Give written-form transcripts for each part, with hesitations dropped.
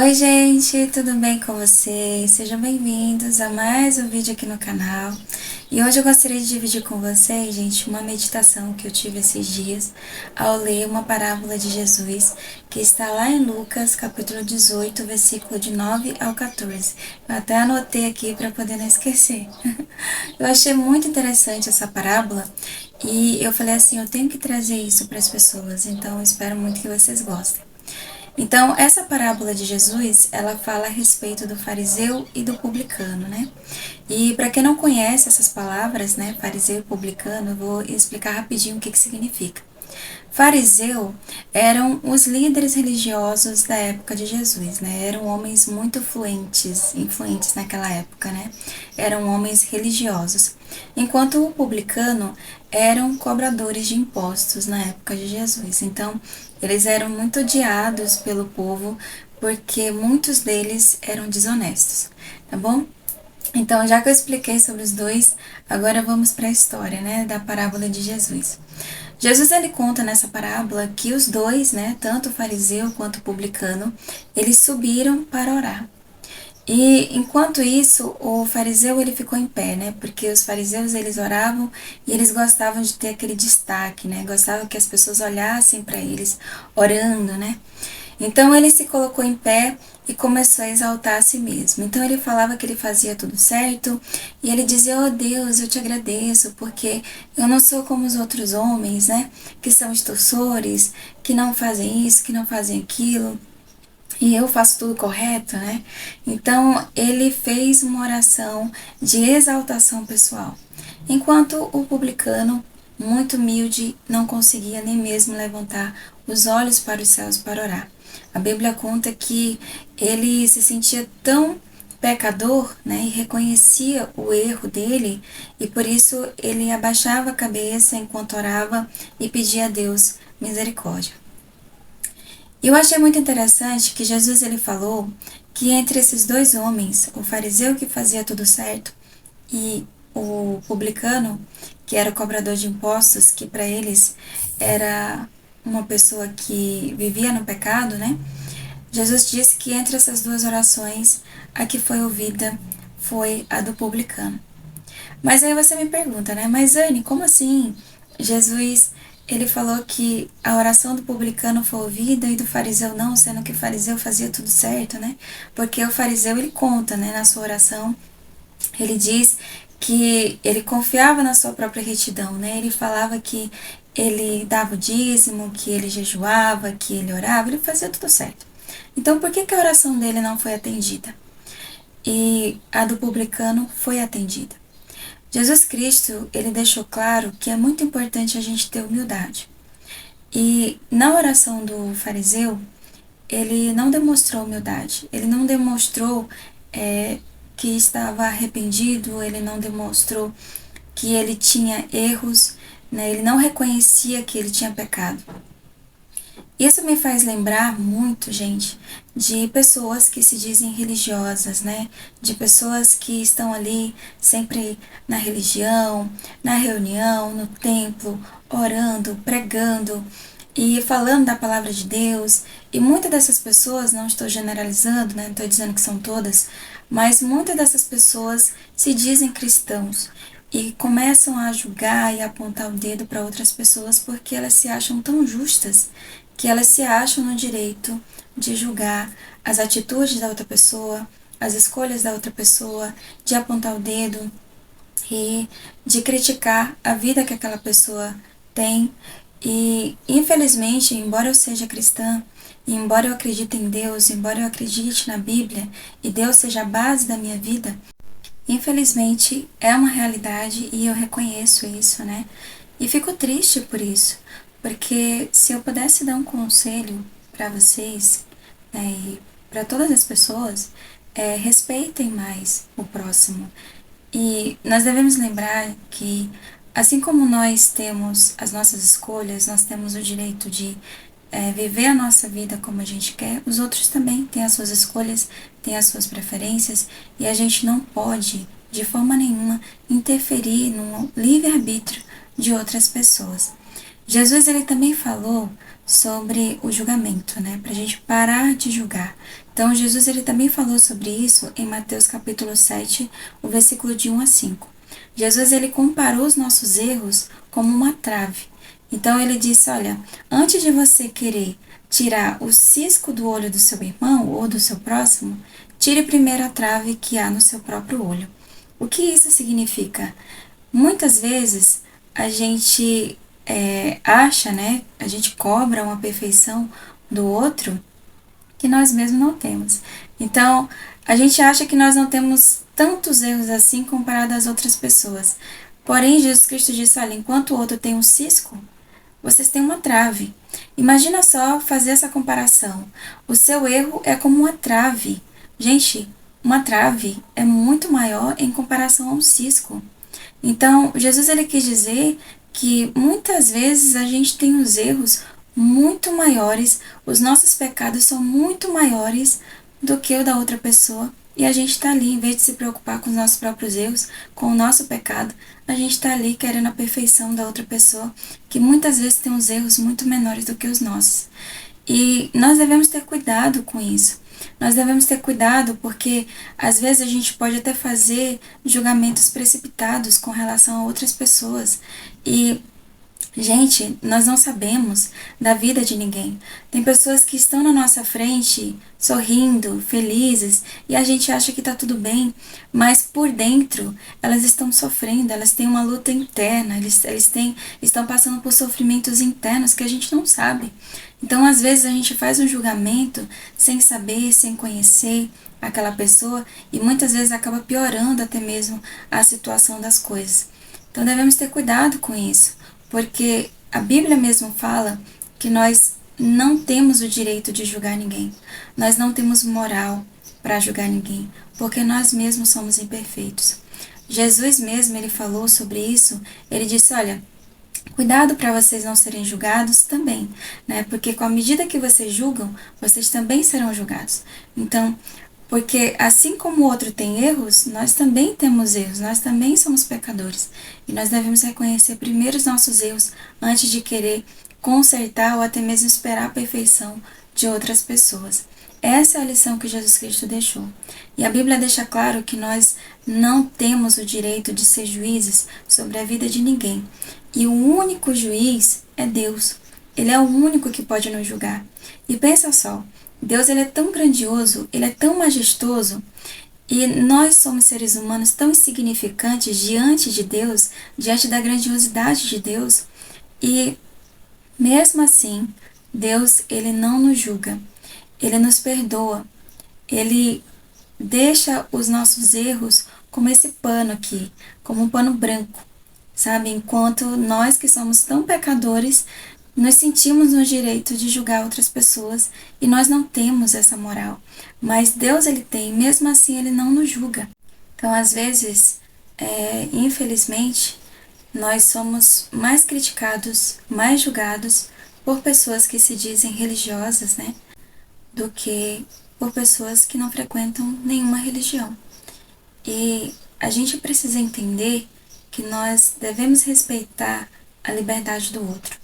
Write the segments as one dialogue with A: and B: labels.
A: Oi, gente, tudo bem com vocês? Sejam bem-vindos a mais um vídeo aqui no canal. E hoje eu gostaria de dividir com vocês, gente, uma meditação que eu tive esses dias ao ler uma parábola de Jesus que está lá em Lucas, capítulo 18, versículo de 9 ao 14. Eu até anotei aqui para poder não esquecer. Eu achei muito interessante essa parábola e eu falei assim, eu tenho que trazer isso para as pessoas, então eu espero muito que vocês gostem. Então, essa parábola de Jesus, ela fala a respeito do fariseu e do publicano, né? E para quem não conhece essas palavras, né, fariseu e publicano, eu vou explicar rapidinho o que significa. Fariseu eram os líderes religiosos da época de Jesus, né? Eram homens muito influentes naquela época, né? Eram homens religiosos. Enquanto o publicano eram cobradores de impostos na época de Jesus. Então, eles eram muito odiados pelo povo porque muitos deles eram desonestos, tá bom? Então, já que eu expliquei sobre os dois, agora vamos para a história, né, da parábola de Jesus. Jesus ele conta nessa parábola que os dois, né, tanto o fariseu quanto o publicano, eles subiram para orar. E enquanto isso, o fariseu ele ficou em pé, né? Porque os fariseus eles oravam e eles gostavam de ter aquele destaque, né? Gostavam que as pessoas olhassem para eles orando, né? Então ele se colocou em pé e começou a exaltar a si mesmo. Então ele falava que ele fazia tudo certo e ele dizia: "Oh Deus, eu te agradeço porque eu não sou como os outros homens, né? Que são extorsores, que não fazem isso, que não fazem aquilo." E eu faço tudo correto, né? Então ele fez uma oração de exaltação pessoal. Enquanto o publicano, muito humilde, não conseguia nem mesmo levantar os olhos para os céus para orar. A Bíblia conta que ele se sentia tão pecador, né, e reconhecia o erro dele, e por isso ele abaixava a cabeça enquanto orava e pedia a Deus misericórdia. E eu achei muito interessante que Jesus ele falou que entre esses dois homens, o fariseu que fazia tudo certo e o publicano, que era o cobrador de impostos, que para eles era uma pessoa que vivia no pecado, né? Jesus disse que entre essas duas orações, a que foi ouvida foi a do publicano. Mas aí você me pergunta, né? Mas Anne, como assim? Jesus, ele falou que a oração do publicano foi ouvida e do fariseu não, sendo que o fariseu fazia tudo certo, né? Porque o fariseu, ele conta, né, na sua oração, ele diz que ele confiava na sua própria retidão, né? Ele falava que ele dava o dízimo, que ele jejuava, que ele orava, ele fazia tudo certo. Então, por que que a oração dele não foi atendida? E a do publicano foi atendida. Jesus Cristo, ele deixou claro que é muito importante a gente ter humildade. E na oração do fariseu, ele não demonstrou humildade, ele não demonstrou que estava arrependido, ele não demonstrou que ele tinha erros, né? Ele não reconhecia que ele tinha pecado. Isso me faz lembrar muito, gente, de pessoas que se dizem religiosas, né? De pessoas que estão ali sempre na religião, na reunião, no templo, orando, pregando e falando da palavra de Deus. E muitas dessas pessoas, não estou generalizando, né? Não estou dizendo que são todas, mas muitas dessas pessoas se dizem cristãos e começam a julgar e apontar o dedo para outras pessoas porque elas se acham tão justas que elas se acham no direito de julgar as atitudes da outra pessoa, as escolhas da outra pessoa, de apontar o dedo e de criticar a vida que aquela pessoa tem. E, infelizmente, embora eu seja cristã, e embora eu acredite em Deus, embora eu acredite na Bíblia e Deus seja a base da minha vida, infelizmente é uma realidade e eu reconheço isso, né? E fico triste por isso, porque se eu pudesse dar um conselho para vocês, né, e para todas as pessoas, respeitem mais o próximo. E nós devemos lembrar que, assim como nós temos as nossas escolhas, nós temos o direito de viver a nossa vida como a gente quer, os outros também têm as suas escolhas, têm as suas preferências, e a gente não pode, de forma nenhuma, interferir no livre-arbítrio de outras pessoas. Jesus ele também falou sobre o julgamento, né? Para a gente parar de julgar. Então, Jesus ele também falou sobre isso em Mateus capítulo 7, o versículo de 1 a 5. Jesus ele comparou os nossos erros como uma trave. Então, ele disse, olha, antes de você querer tirar o cisco do olho do seu irmão ou do seu próximo, tire primeiro a trave que há no seu próprio olho. O que isso significa? Muitas vezes a gente acha, né? A gente cobra uma perfeição do outro que nós mesmos não temos. Então, a gente acha que nós não temos tantos erros assim comparado às outras pessoas. Porém, Jesus Cristo disse, olha, enquanto o outro tem um cisco, vocês têm uma trave. Imagina só fazer essa comparação. O seu erro é como uma trave. Gente, uma trave é muito maior em comparação a um cisco. Então, Jesus ele quis dizer que muitas vezes a gente tem os erros muito maiores, os nossos pecados são muito maiores do que o da outra pessoa. E a gente está ali, em vez de se preocupar com os nossos próprios erros, com o nosso pecado, a gente está ali querendo a perfeição da outra pessoa, que muitas vezes tem uns erros muito menores do que os nossos. E nós devemos ter cuidado com isso. Nós devemos ter cuidado porque às vezes a gente pode até fazer julgamentos precipitados com relação a outras pessoas. E gente, nós não sabemos da vida de ninguém. Tem pessoas que estão na nossa frente, sorrindo, felizes, e a gente acha que tá tudo bem, mas por dentro elas estão sofrendo, elas têm uma luta interna, estão passando por sofrimentos internos que a gente não sabe. Então, às vezes, a gente faz um julgamento sem saber, sem conhecer aquela pessoa, e muitas vezes acaba piorando até mesmo a situação das coisas. Então, devemos ter cuidado com isso. Porque a Bíblia mesmo fala que nós não temos o direito de julgar ninguém. Nós não temos moral para julgar ninguém, porque nós mesmos somos imperfeitos. Jesus mesmo, ele falou sobre isso, ele disse, olha, cuidado para vocês não serem julgados também, né? Porque com a medida que vocês julgam, vocês também serão julgados. Então, porque assim como o outro tem erros, nós também temos erros, nós também somos pecadores. E nós devemos reconhecer primeiro os nossos erros antes de querer consertar ou até mesmo esperar a perfeição de outras pessoas. Essa é a lição que Jesus Cristo deixou. E a Bíblia deixa claro que nós não temos o direito de ser juízes sobre a vida de ninguém. E o único juiz é Deus. Ele é o único que pode nos julgar. E pensa só, Deus ele é tão grandioso, ele é tão majestoso, e nós somos seres humanos tão insignificantes diante de Deus, diante da grandiosidade de Deus, e mesmo assim, Deus ele não nos julga, ele nos perdoa, ele deixa os nossos erros como esse pano aqui, como um pano branco, sabe? Enquanto nós que somos tão pecadores, nós sentimos no direito de julgar outras pessoas e nós não temos essa moral. Mas Deus ele tem, mesmo assim ele não nos julga. Então, às vezes, infelizmente, nós somos mais criticados, mais julgados por pessoas que se dizem religiosas, né? Do que por pessoas que não frequentam nenhuma religião. E a gente precisa entender que nós devemos respeitar a liberdade do outro.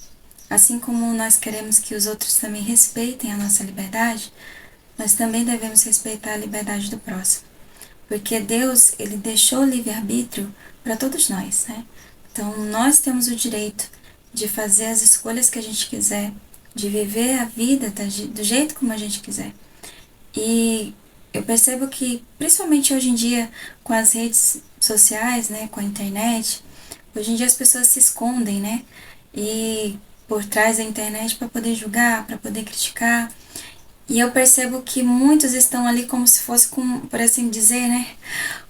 A: Assim como nós queremos que os outros também respeitem a nossa liberdade, nós também devemos respeitar a liberdade do próximo. Porque Deus, ele deixou o livre-arbítrio para todos nós, né? Então, nós temos o direito de fazer as escolhas que a gente quiser, de viver a vida do jeito como a gente quiser. E eu percebo que, principalmente hoje em dia, com as redes sociais, né, com a internet, hoje em dia as pessoas se escondem, né? E por trás da internet para poder julgar, para poder criticar. E eu percebo que muitos estão ali como se fosse, por assim dizer, né,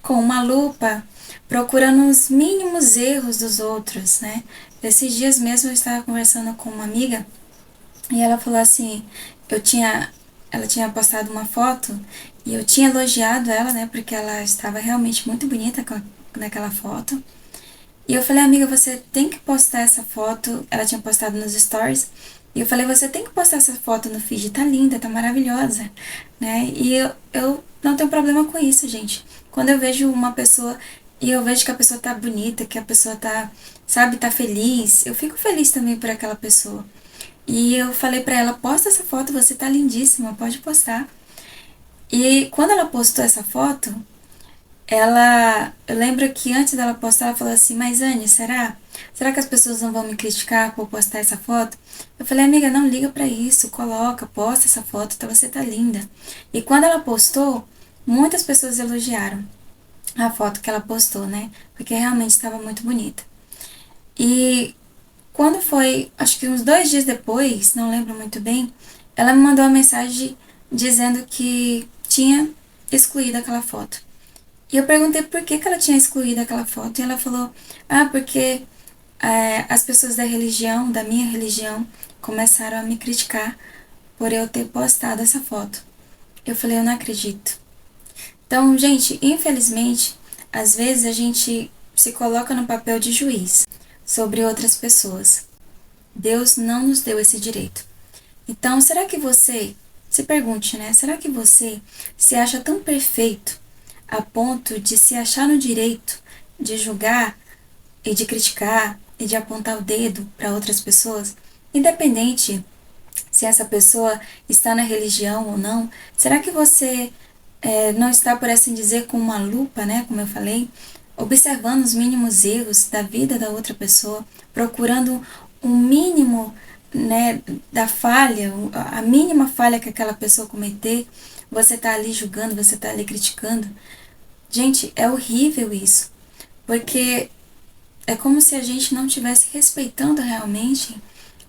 A: com uma lupa, procurando os mínimos erros dos outros, né. Esses dias mesmo eu estava conversando com uma amiga e ela falou assim, ela tinha postado uma foto e eu tinha elogiado ela, né, porque ela estava realmente muito bonita naquela foto. E eu falei, amiga, você tem que postar essa foto. Ela tinha postado nos stories. E eu falei, você tem que postar essa foto no feed. Tá linda, tá maravilhosa, né? E eu não tenho problema com isso, gente. Quando eu vejo uma pessoa e eu vejo que a pessoa tá bonita, que a pessoa tá, sabe, tá feliz, eu fico feliz também por aquela pessoa. E eu falei pra ela, posta essa foto, você tá lindíssima, pode postar. E quando ela postou essa foto, eu lembro que antes dela postar, ela falou assim: Mas Anne, será? Será que as pessoas não vão me criticar por postar essa foto? Eu falei: Amiga, não liga pra isso, coloca, posta essa foto, tá, você tá linda. E quando ela postou, muitas pessoas elogiaram a foto que ela postou, né? Porque realmente estava muito bonita. E quando foi, acho que uns 2 dias depois, não lembro muito bem, ela me mandou uma mensagem dizendo que tinha excluído aquela foto. E eu perguntei por que, que ela tinha excluído aquela foto. E ela falou: Ah, porque as pessoas da religião, da minha religião, começaram a me criticar por eu ter postado essa foto. Eu falei: Eu não acredito. Então, gente, infelizmente, às vezes a gente se coloca no papel de juiz sobre outras pessoas. Deus não nos deu esse direito. Então, será que você, se pergunte, né? Será que você se acha tão perfeito a ponto de se achar no direito de julgar e de criticar e de apontar o dedo para outras pessoas, independente se essa pessoa está na religião ou não? Será que você não está, por assim dizer, com uma lupa, né, como eu falei, observando os mínimos erros da vida da outra pessoa, procurando um mínimo, né, da falha, a mínima falha que aquela pessoa cometer, você está ali julgando, você está ali criticando? Gente, é horrível isso, porque é como se a gente não estivesse respeitando realmente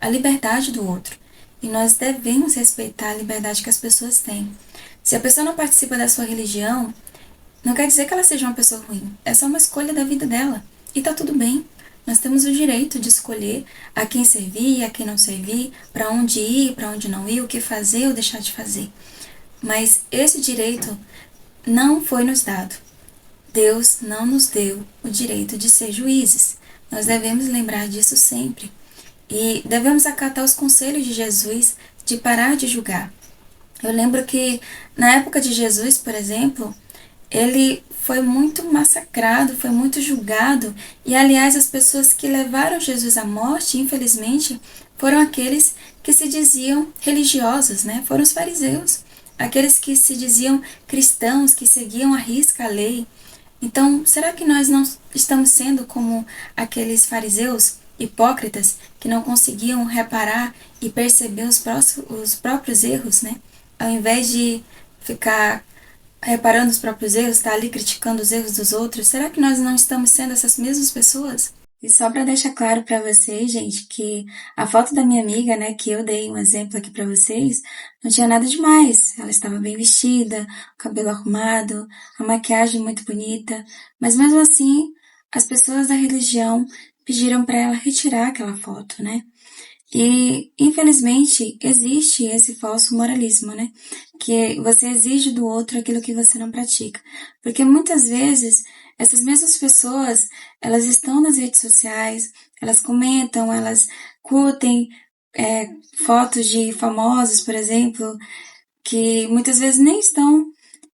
A: a liberdade do outro. E nós devemos respeitar a liberdade que as pessoas têm. Se a pessoa não participa da sua religião, não quer dizer que ela seja uma pessoa ruim. É só uma escolha da vida dela. E tá tudo bem. Nós temos o direito de escolher a quem servir, a quem não servir, para onde ir, para onde não ir, o que fazer ou deixar de fazer. Mas esse direito não foi nos dado. Deus não nos deu o direito de ser juízes. Nós devemos lembrar disso sempre. E devemos acatar os conselhos de Jesus de parar de julgar. Eu lembro que na época de Jesus, por exemplo, ele foi muito massacrado, foi muito julgado. E aliás, as pessoas que levaram Jesus à morte, infelizmente, foram aqueles que se diziam religiosos, né? Foram os fariseus, aqueles que se diziam cristãos, que seguiam à risca a lei. Então, será que nós não estamos sendo como aqueles fariseus hipócritas que não conseguiam reparar e perceber os próprios erros, né? Ao invés de ficar reparando os próprios erros, estar ali criticando os erros dos outros, será que nós não estamos sendo essas mesmas pessoas? E só para deixar claro para vocês, gente, que a foto da minha amiga, né, que eu dei um exemplo aqui para vocês, não tinha nada demais. Ela estava bem vestida, o cabelo arrumado, a maquiagem muito bonita, mas mesmo assim, as pessoas da religião pediram para ela retirar aquela foto, né? E, infelizmente, existe esse falso moralismo, né? Que você exige do outro aquilo que você não pratica. Porque muitas vezes, essas mesmas pessoas, elas estão nas redes sociais, elas comentam, elas curtem fotos de famosos, por exemplo, que muitas vezes nem estão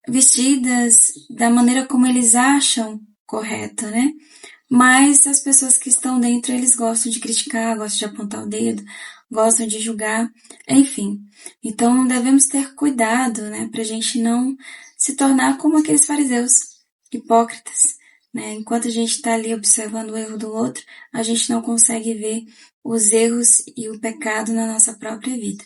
A: vestidas da maneira como eles acham correta, né? Mas as pessoas que estão dentro, eles gostam de criticar, gostam de apontar o dedo, gostam de julgar, enfim. Então devemos ter cuidado, né, pra gente não se tornar como aqueles fariseus, hipócritas, né? Enquanto a gente está ali observando o erro do outro, a gente não consegue ver os erros e o pecado na nossa própria vida.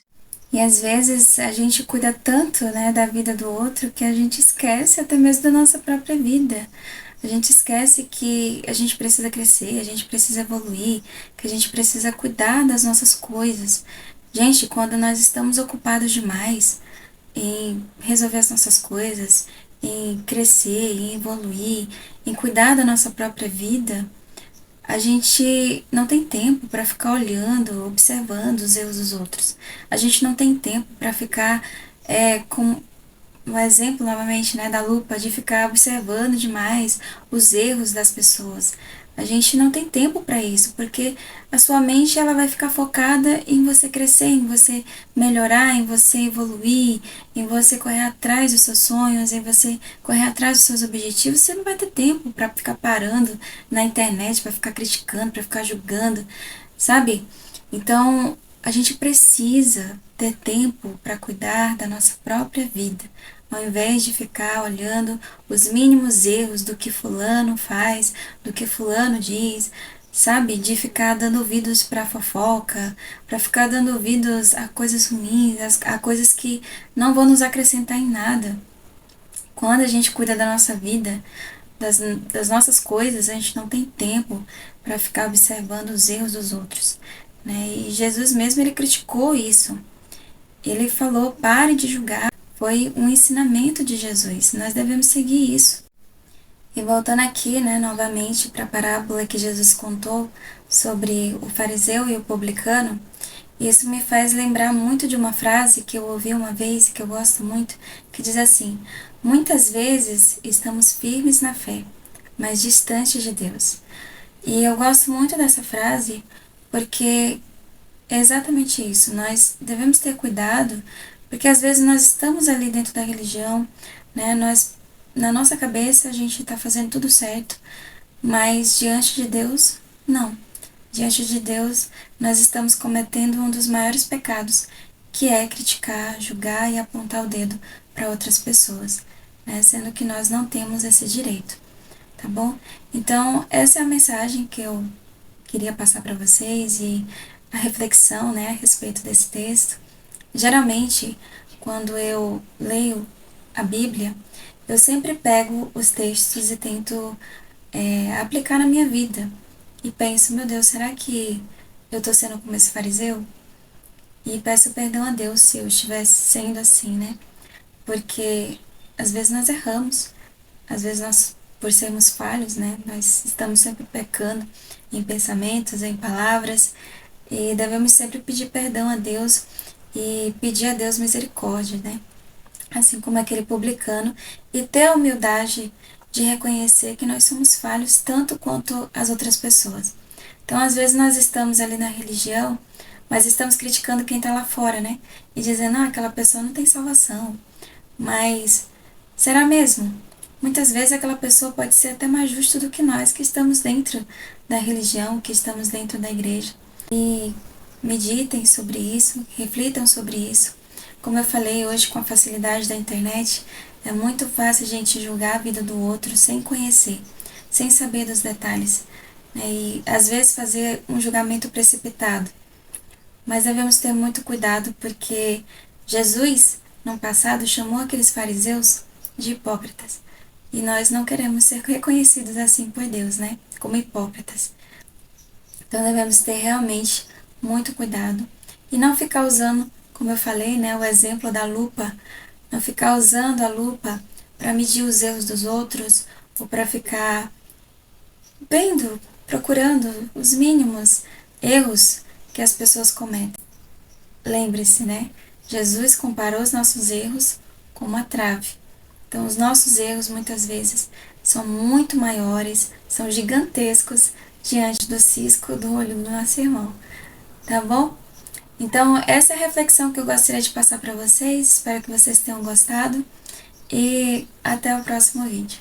A: E às vezes a gente cuida tanto, né, da vida do outro que a gente esquece até mesmo da nossa própria vida. A gente esquece que a gente precisa crescer, a gente precisa evoluir, que a gente precisa cuidar das nossas coisas. Gente, quando nós estamos ocupados demais em resolver as nossas coisas, em crescer, em evoluir, em cuidar da nossa própria vida, a gente não tem tempo para ficar olhando, observando os erros dos outros. A gente não tem tempo para ficar com um exemplo novamente, né, da lupa, de ficar observando demais os erros das pessoas. A gente não tem tempo para isso, porque a sua mente ela vai ficar focada em você crescer, em você melhorar, em você evoluir, em você correr atrás dos seus sonhos, em você correr atrás dos seus objetivos. Você não vai ter tempo para ficar parando na internet, para ficar criticando, para ficar julgando, sabe? Então, a gente precisa ter tempo para cuidar da nossa própria vida. ao invés de ficar olhando os mínimos erros do que fulano faz, do que fulano diz, sabe? De ficar dando ouvidos para fofoca, para ficar dando ouvidos a coisas ruins, a coisas que não vão nos acrescentar em nada. Quando a gente cuida da nossa vida, das nossas coisas, a gente não tem tempo para ficar observando os erros dos outros, né? E Jesus mesmo, ele criticou isso. Ele falou, pare de julgar. Foi um ensinamento de Jesus. Nós devemos seguir isso. E voltando aqui, né, novamente para a parábola que Jesus contou sobre o fariseu e o publicano, isso me faz lembrar muito de uma frase que eu ouvi uma vez e que eu gosto muito, que diz assim: muitas vezes estamos firmes na fé, mas distantes de Deus. E eu gosto muito dessa frase porque é exatamente isso. Nós devemos ter cuidado, porque às vezes nós estamos ali dentro da religião, né? Na nossa cabeça, a gente está fazendo tudo certo, mas diante de Deus, não. Diante de Deus, nós estamos cometendo um dos maiores pecados, que é criticar, julgar e apontar o dedo para outras pessoas, né? Sendo que nós não temos esse direito, tá bom? Então, essa é a mensagem que eu queria passar para vocês e a reflexão, né, a respeito desse texto. Geralmente, quando eu leio a Bíblia, eu sempre pego os textos e tento aplicar na minha vida. E penso, meu Deus, será que eu estou sendo como esse fariseu? E peço perdão a Deus se eu estivesse sendo assim, né? Porque às vezes nós erramos, às vezes nós, por sermos falhos, né, nós estamos sempre pecando em pensamentos, em palavras, e devemos sempre pedir perdão a Deus e pedir a Deus misericórdia, né? Assim como aquele publicano, e ter a humildade de reconhecer que nós somos falhos tanto quanto as outras pessoas. Então, às vezes nós estamos ali na religião, mas estamos criticando quem está lá fora, né? E dizendo, aquela pessoa não tem salvação. Mas será mesmo? Muitas vezes aquela pessoa pode ser até mais justa do que nós que estamos dentro da religião, que estamos dentro da igreja. E meditem sobre isso, reflitam sobre isso. Como eu falei hoje, com a facilidade da internet, é muito fácil a gente julgar a vida do outro sem conhecer, sem saber dos detalhes, né? E às vezes fazer um julgamento precipitado. Mas devemos ter muito cuidado porque Jesus, no passado, chamou aqueles fariseus de hipócritas. E nós não queremos ser reconhecidos assim por Deus, né? Como hipócritas. Então devemos ter realmente muito cuidado e não ficar usando, como eu falei, né, o exemplo da lupa, não ficar usando a lupa para medir os erros dos outros ou para ficar vendo, procurando os mínimos erros que as pessoas cometem. Lembre-se, né? Jesus comparou os nossos erros com uma trave. Então, os nossos erros, muitas vezes, são muito maiores, são gigantescos diante do cisco do olho do nosso irmão. Tá bom? Então, essa é a reflexão que eu gostaria de passar para vocês. Espero que vocês tenham gostado. E até o próximo vídeo.